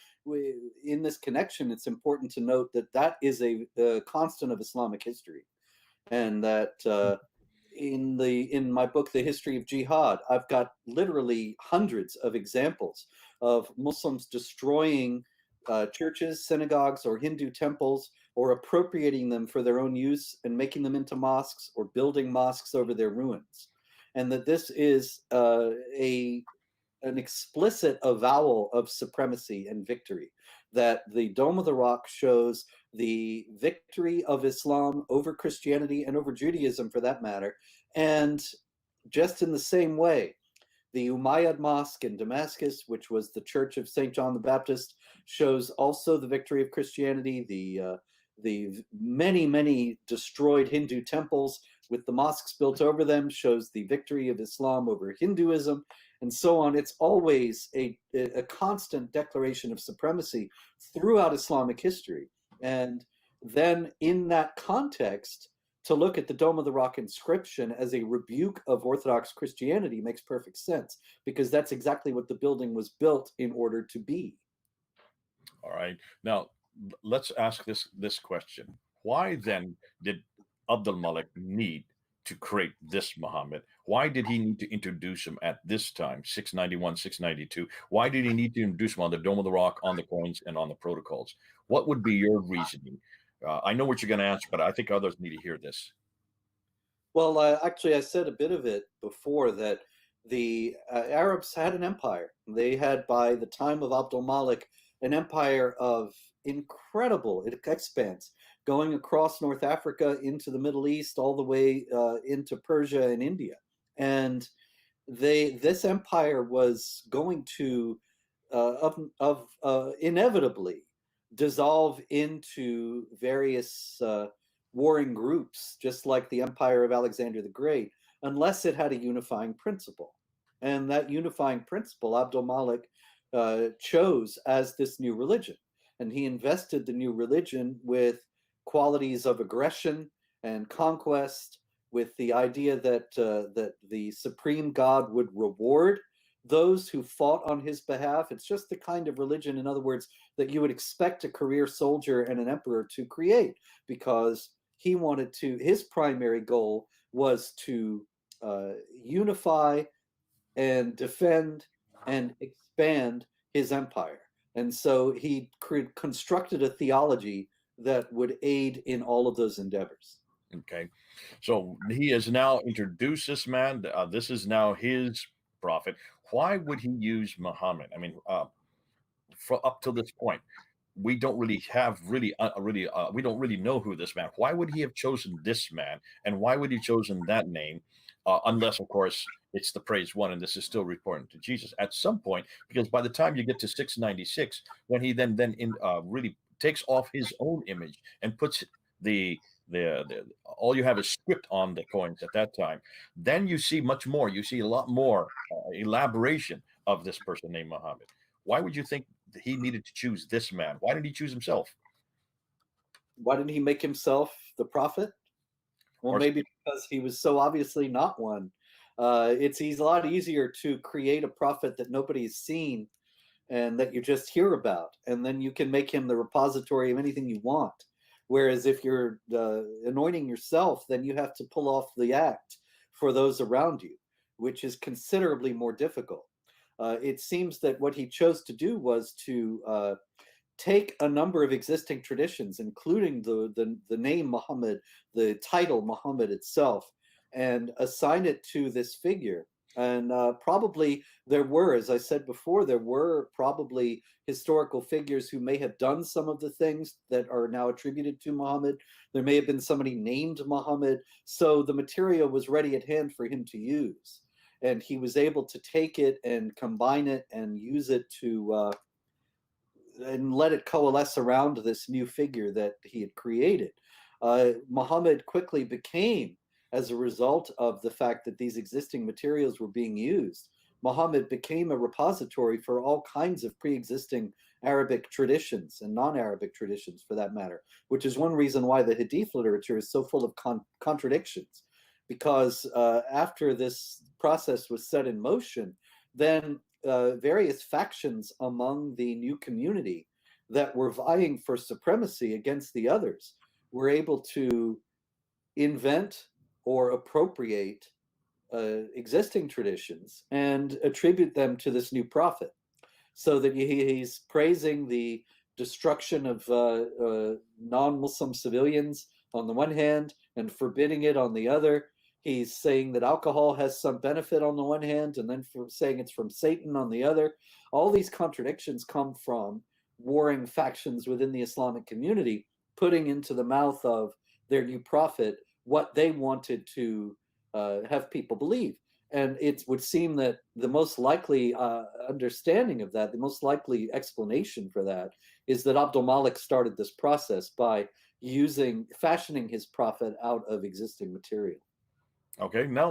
in this connection, it's important to note that that is a constant of Islamic history, and that in my book, The History of Jihad, I've got literally hundreds of examples of Muslims destroying churches, synagogues, or Hindu temples, or appropriating them for their own use and making them into mosques, or building mosques over their ruins. And that this is an explicit avowal of supremacy and victory, that the Dome of the Rock shows the victory of Islam over Christianity and over Judaism, for that matter. And just in the same way, the Umayyad Mosque in Damascus, which was the Church of St. John the Baptist, shows also the victory of Christianity. The many destroyed Hindu temples with the mosques built over them shows the victory of Islam over Hinduism, and so on. It's always a constant declaration of supremacy throughout Islamic history. And then in that context, to look at the Dome of the Rock inscription as a rebuke of Orthodox Christianity makes perfect sense, because that's exactly what the building was built in order to be. All right. Now, let's ask this question. Why then did al-Malik need to create this Muhammad? Why did he need to introduce him at this time, 691, 692? Why did he need to introduce him on the Dome of the Rock, on the coins, and on the protocols? What would be your reasoning? I know what you're going to answer, but I think others need to hear this. Well, actually, I said a bit of it before, that the Arabs had an empire. They had, by the time of al-Malik, an empire of incredible expanse, going across North Africa into the Middle East, all the way into Persia and India. And this empire was going to inevitably dissolve into various warring groups, just like the empire of Alexander the Great, unless it had a unifying principle. And that unifying principle, al-Malik chose as this new religion. And he invested the new religion with qualities of aggression and conquest, with the idea that that the supreme God would reward those who fought on his behalf. It's just the kind of religion, in other words, that you would expect a career soldier and an emperor to create, because he wanted to, his primary goal was to unify and defend and expand his empire. And so he constructed a theology that would aid in all of those endeavors. Okay. So he has now introduced this man. This is now his prophet. Why would he use Muhammad? I mean, for up to this point, we don't really have we don't really know who this man. Why would he have chosen this man, and why would he chosen that name, unless, of course, it's the praised one, and this is still reporting to Jesus at some point? Because by the time you get to 696, when he then really takes off his own image and puts the all you have is script on the coins at that time, then you see much more. You see a lot more elaboration of this person named Muhammad. Why would you think he needed to choose this man? Why did he choose himself? Why didn't he make himself the prophet? Well, Or maybe because he was so obviously not one. It's a lot easier to create a prophet that nobody's seen and that you just hear about, and then you can make him the repository of anything you want. Whereas if you're anointing yourself, then you have to pull off the act for those around you, which is considerably more difficult. It seems that what he chose to do was to take a number of existing traditions, including the name Muhammad, the title Muhammad itself, and assign it to this figure. And probably there were, as I said before, there were probably historical figures who may have done some of the things that are now attributed to Muhammad. There may have been somebody named Muhammad. So the material was ready at hand for him to use. And he was able to take it and combine it and use it to and let it coalesce around this new figure that he had created. Muhammad quickly became, as a result of the fact that these existing materials were being used, Muhammad became a repository for all kinds of pre-existing Arabic traditions and non-Arabic traditions, for that matter, which is one reason why the Hadith literature is so full of contradictions. Because after this process was set in motion, then various factions among the new community that were vying for supremacy against the others were able to invent or appropriate existing traditions and attribute them to this new prophet. So that he's praising the destruction of non-Muslim civilians on the one hand and forbidding it on the other. He's saying that alcohol has some benefit on the one hand and then saying it's from Satan on the other. All these contradictions come from warring factions within the Islamic community, putting into the mouth of their new prophet what they wanted to have people believe. And it would seem that the most likely understanding of that, the most likely explanation for that, is that al-Malik started this process by fashioning his prophet out of existing material. okay, now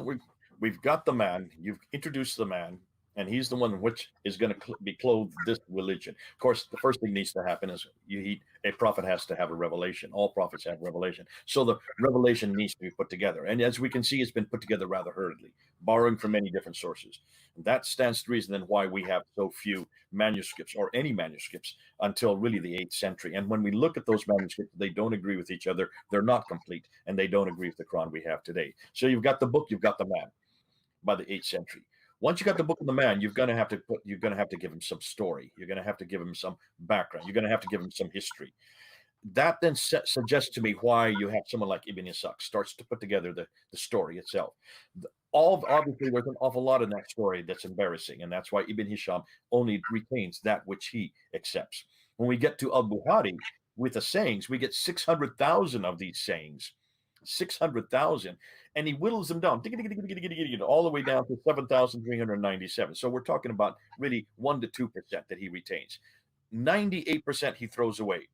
we've got the man. You've introduced the man, and he's the one which is going to be clothed this religion. Of course, the first thing needs to happen is a prophet has to have a revelation. All prophets have revelation, so the revelation needs to be put together. And as we can see, it's been put together rather hurriedly, borrowing from many different sources. And that stands to reason then why we have so few manuscripts or any manuscripts until really the 8th century. And when we look at those manuscripts, they don't agree with each other. They're not complete, and they don't agree with the Quran we have today. So you've got the book, you've got the man by the 8th century. Once you got the book of the man, you're going to have to give him some story. You're going to have to give him some background. You're going to have to give him some history. That then suggests to me why you have someone like Ibn Ishaq starts to put together the story itself. Obviously, there's an awful lot in that story that's embarrassing, and that's why Ibn Hisham only retains that which he accepts. When we get to al-Bukhari with the sayings, we get 600,000 of these sayings. 600,000, and he whittles them down all the way down to 7,397. So we're talking about really 1 to 2% that he retains. 98% he throws away.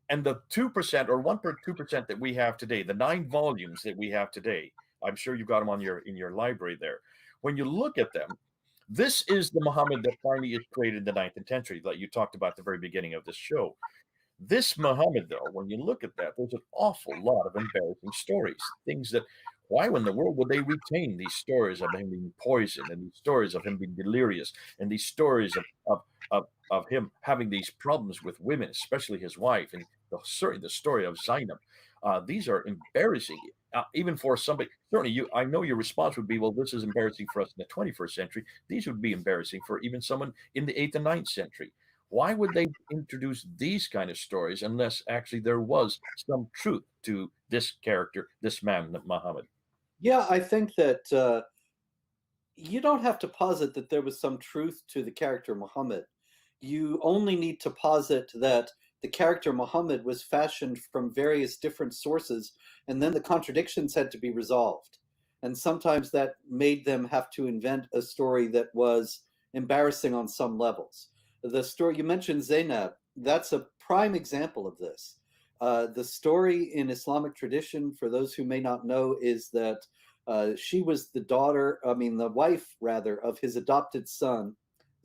And the 2% or 2% that we have today, the 9 volumes that we have today, I'm sure you've got them in your library there. When you look at them, this is the Muhammad that finally is created in the 9th and 10th century, like you talked about at the very beginning of this show. This Muhammad, though, when you look at that, there's an awful lot of embarrassing stories. Things that, why in the world would they retain these stories of him being poisoned, and these stories of him being delirious, and these stories of him having these problems with women, especially his wife, and the story of Zainab. These are embarrassing, even for somebody. Certainly, I know your response would be, well, this is embarrassing for us in the 21st century. These would be embarrassing for even someone in the 8th and 9th century. Why would they introduce these kind of stories unless actually there was some truth to this character, this man, Muhammad? Yeah, I think that you don't have to posit that there was some truth to the character Muhammad. You only need to posit that the character Muhammad was fashioned from various different sources, and then the contradictions had to be resolved. And sometimes that made them have to invent a story that was embarrassing on some levels. The story you mentioned, Zainab, that's a prime example of this. The story in Islamic tradition, for those who may not know, is that she was the wife rather, of his adopted son,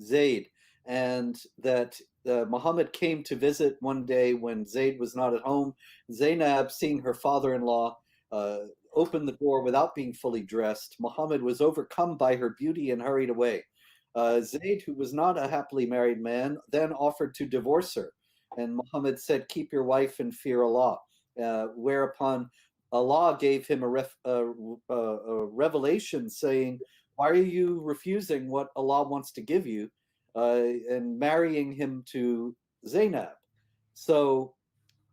Zayd, and that Muhammad came to visit one day when Zayd was not at home. Zainab, seeing her father-in-law, opened the door without being fully dressed. Muhammad was overcome by her beauty and hurried away. Zayd, who was not a happily married man, then offered to divorce her. And Muhammad said, "Keep your wife and fear Allah." Whereupon Allah gave him a revelation saying, "Why are you refusing what Allah wants to give you and marrying him to Zainab?" So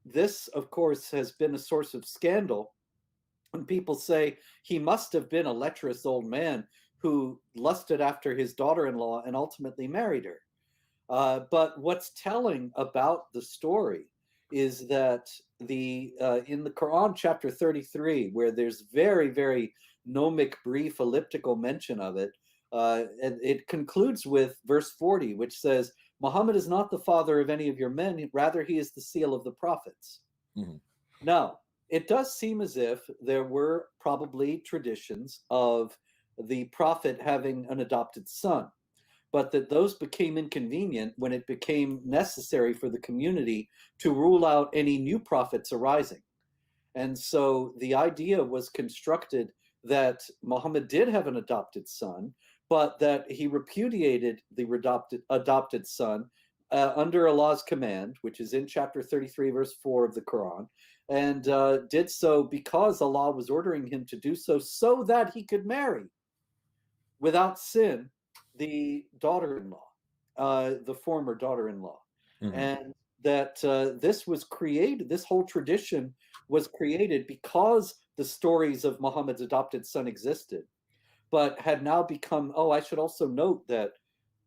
this, of course, has been a source of scandal. And people say he must have been a lecherous old man who lusted after his daughter-in-law and ultimately married her. But what's telling about the story is that in the Quran, chapter 33, where there's very, very gnomic, brief, elliptical mention of it, and it concludes with verse 40, which says, "Muhammad is not the father of any of your men, rather he is the seal of the prophets." Mm-hmm. Now, it does seem as if there were probably traditions of the prophet having an adopted son, but that those became inconvenient when it became necessary for the community to rule out any new prophets arising. And so the idea was constructed that Muhammad did have an adopted son, but that he repudiated the adopted son under Allah's command, which is in chapter 33, verse 4 of the Quran, and did so because Allah was ordering him to do so, so that he could marry without sin the daughter-in-law, the former daughter-in-law. Mm-hmm. And that this whole tradition was created because the stories of Muhammad's adopted son existed, but had now become, I should also note that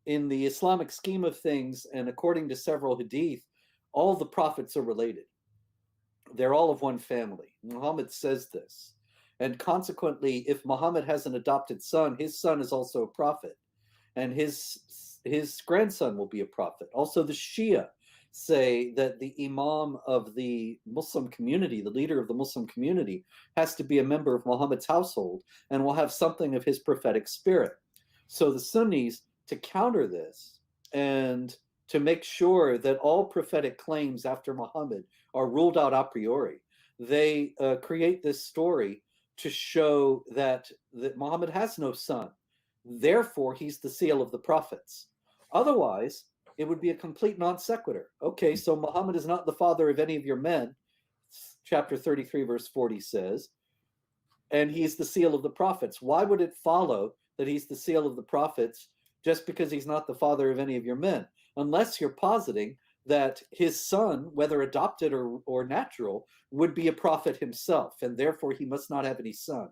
in the Islamic scheme of things, and according to several hadith, all the prophets are related. They're all of one family. Muhammad says this. And consequently, if Muhammad has an adopted son, his son is also a prophet. And his grandson will be a prophet. Also, the Shia say that the imam of the Muslim community, the leader of the Muslim community, has to be a member of Muhammad's household and will have something of his prophetic spirit. So the Sunnis, to counter this and to make sure that all prophetic claims after Muhammad are ruled out a priori, they create this story to show that Muhammad has no son. Therefore, he's the seal of the prophets. Otherwise, it would be a complete non sequitur. Okay, so Muhammad is not the father of any of your men, chapter 33, verse 40 says, and he's the seal of the prophets. Why would it follow that he's the seal of the prophets just because he's not the father of any of your men? Unless you're positing that his son, whether adopted or natural, would be a prophet himself, and therefore he must not have any son.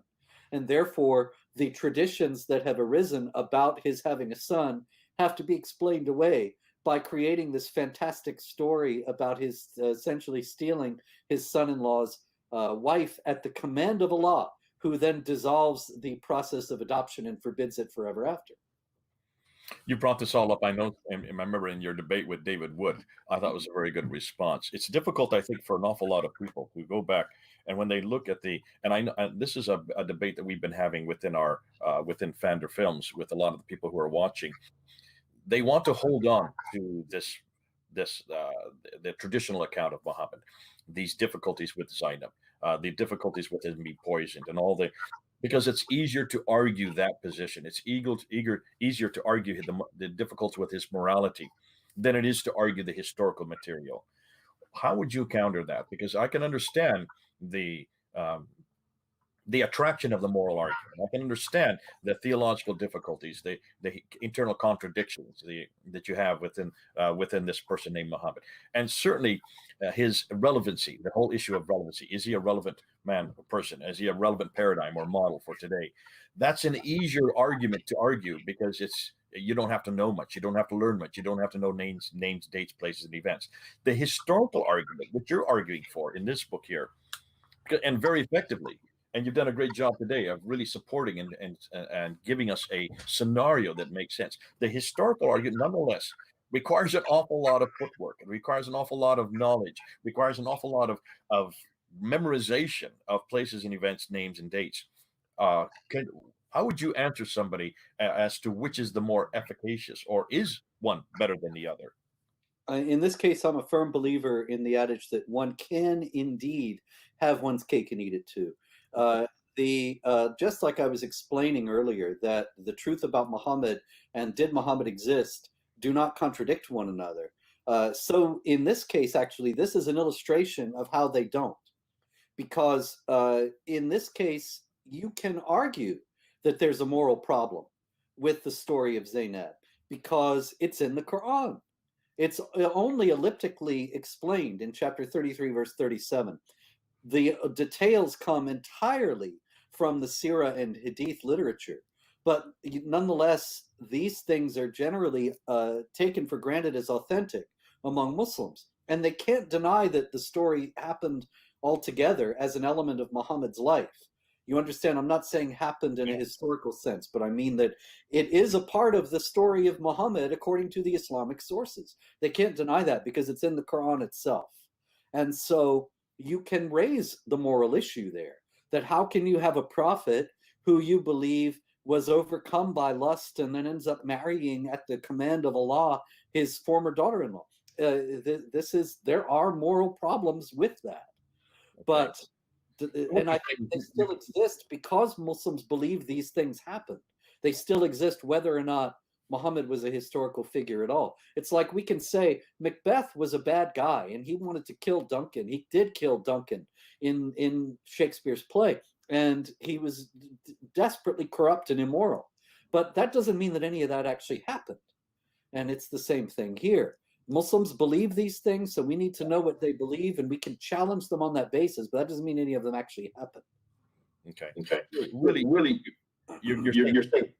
And therefore, the traditions that have arisen about his having a son have to be explained away by creating this fantastic story about his essentially stealing his son-in-law's wife at the command of Allah, who then dissolves the process of adoption and forbids it forever after. You brought this all up. I know, and I remember in your debate with David Wood, I thought it was a very good response. It's difficult, I think, for an awful lot of people who go back and when they look at and I know this is a debate that we've been having within our within Fander Films with a lot of the people who are watching. They want to hold on to the traditional account of Muhammad, these difficulties with Zainab, the difficulties with him being poisoned, and because it's easier to argue that position. It's easier to argue the difficulty with his morality than it is to argue the historical material. How would you counter that? Because I can understand the attraction of the moral argument. I can understand the theological difficulties, the internal contradictions that you have within this person named Muhammad, and certainly his relevancy. The whole issue of relevancy: is he a relevant man or person? Is he a relevant paradigm or model for today? That's an easier argument to argue because you don't have to know much, you don't have to learn much, you don't have to know names, dates, places, and events. The historical argument, which you're arguing for in this book here, and very effectively. And you've done a great job today of really supporting and giving us a scenario that makes sense. The historical argument, nonetheless, requires an awful lot of footwork. It requires an awful lot of knowledge. Requires an awful lot of memorization of places and events, names and dates. How would you answer somebody as to which is the more efficacious, or is one better than the other? In this case, I'm a firm believer in the adage that one can indeed have one's cake and eat it too. Just like I was explaining earlier, that the truth about Muhammad and did Muhammad exist do not contradict one another. So in this case, actually, this is an illustration of how they don't, because in this case, you can argue that there's a moral problem with the story of Zaynab because it's in the Quran. It's only elliptically explained in chapter 33, verse 37. The details come entirely from the Sirah and Hadith literature. But nonetheless, these things are generally taken for granted as authentic among Muslims. And they can't deny that the story happened altogether as an element of Muhammad's life. You understand? I'm not saying happened in a historical sense, but I mean that it is a part of the story of Muhammad according to the Islamic sources. They can't deny that because it's in the Quran itself. And so you can raise the moral issue there, that how can you have a prophet who you believe was overcome by lust and then ends up marrying at the command of Allah his former daughter-in-law? There are moral problems with that. But and I think they still exist because Muslims believe these things happened. They still exist whether or not Muhammad was a historical figure at all. It's like we can say Macbeth was a bad guy and he wanted to kill Duncan. He did kill Duncan in Shakespeare's play, and he was desperately corrupt and immoral. But that doesn't mean that any of that actually happened. And it's the same thing here. Muslims believe these things, so we need to know what they believe, and we can challenge them on that basis. But that doesn't mean any of them actually happen. Okay. Really, you're saying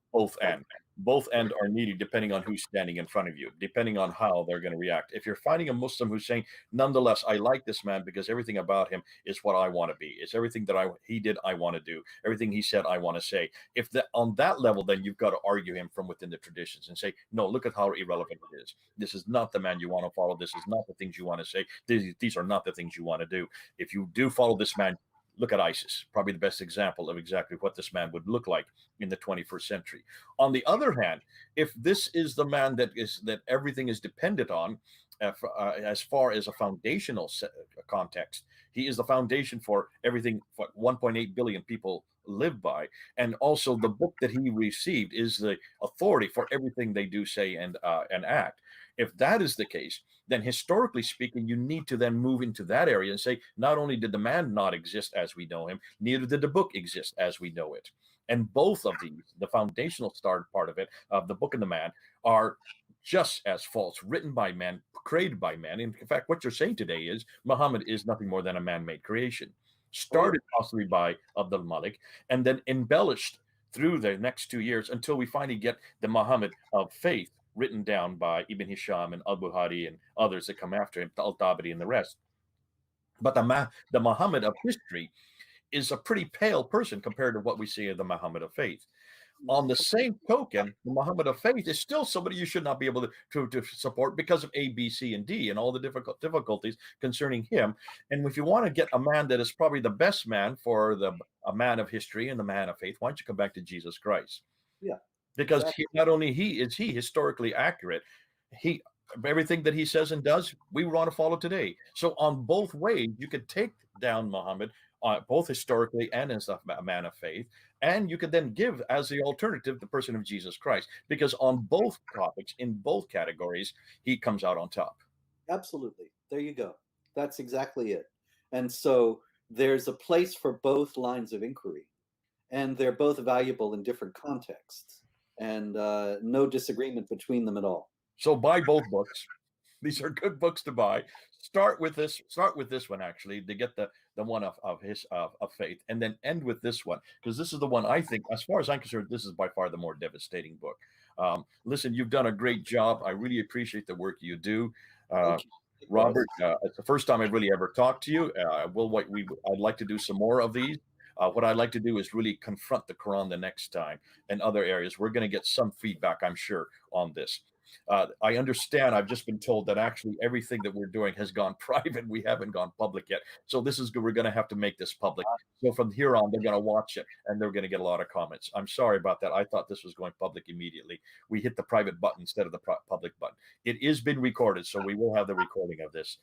both end are needed depending on who's standing in front of you, depending on how they're going to react. If you're finding a Muslim who's saying, nonetheless, I like this man because everything about him is what I want to be. It's everything that he did, I want to do. Everything he said, I want to say. If that on that level, then you've got to argue him from within the traditions and say, no, look at how irrelevant it is. This is not the man you want to follow. This is not the things you want to say. These are not the things you want to do. If you do follow this man, look at ISIS, probably the best example of exactly what this man would look like in the 21st century. On the other hand, if this is the man that everything is dependent on, as far as a foundational context, he is the foundation for everything what 1.8 billion people live by, and also the book that he received is the authority for everything they do, say, and act. If that is the case, then historically speaking, you need to then move into that area and say, not only did the man not exist as we know him, neither did the book exist as we know it. And both of these, the foundational start part of it, of the book and the man, are just as false, written by men, created by men. In fact, what you're saying today is Muhammad is nothing more than a man-made creation, started possibly by al-Malik, and then embellished through the next 2 years until we finally get the Muhammad of faith, written down by Ibn Hisham and al-Bukhari and others that come after him, al-Tabari and the rest. But the Muhammad of history is a pretty pale person compared to what we see of the Muhammad of faith. On the same token, the Muhammad of faith is still somebody you should not be able to support because of A, B, C, and D and all the difficulties concerning him. And if you want to get a man that is probably the best man for a man of history and the man of faith, why don't you come back to Jesus Christ? Yeah. Because not only is he historically accurate, everything that he says and does, we want to follow today. So on both ways, you could take down Muhammad, both historically and as a man of faith, and you could then give as the alternative the person of Jesus Christ, because on both topics, in both categories, he comes out on top. Absolutely. There you go. That's exactly it. And so there's a place for both lines of inquiry, and they're both valuable in different contexts, and no disagreement between them at all. So buy both books. These are good books to buy. Start with this one actually to get the one of faith, and then end with this one, because this is the one I think, as far as I'm concerned, this is by far the more devastating book. Listen, you've done a great job. I really appreciate the work you do. Robert, it's the first time I've really ever talked to you. I'd like to do some more of these. What I'd like to do is really confront the Quran the next time and other areas. We're going to get some feedback, I'm sure, on this. I understand. I've just been told that actually everything that we're doing has gone private. We haven't gone public yet. So we're going to have to make this public. So from here on, they're going to watch it and they're going to get a lot of comments. I'm sorry about that. I thought this was going public immediately. We hit the private button instead of the public button. It is been recorded, so we will have the recording of this.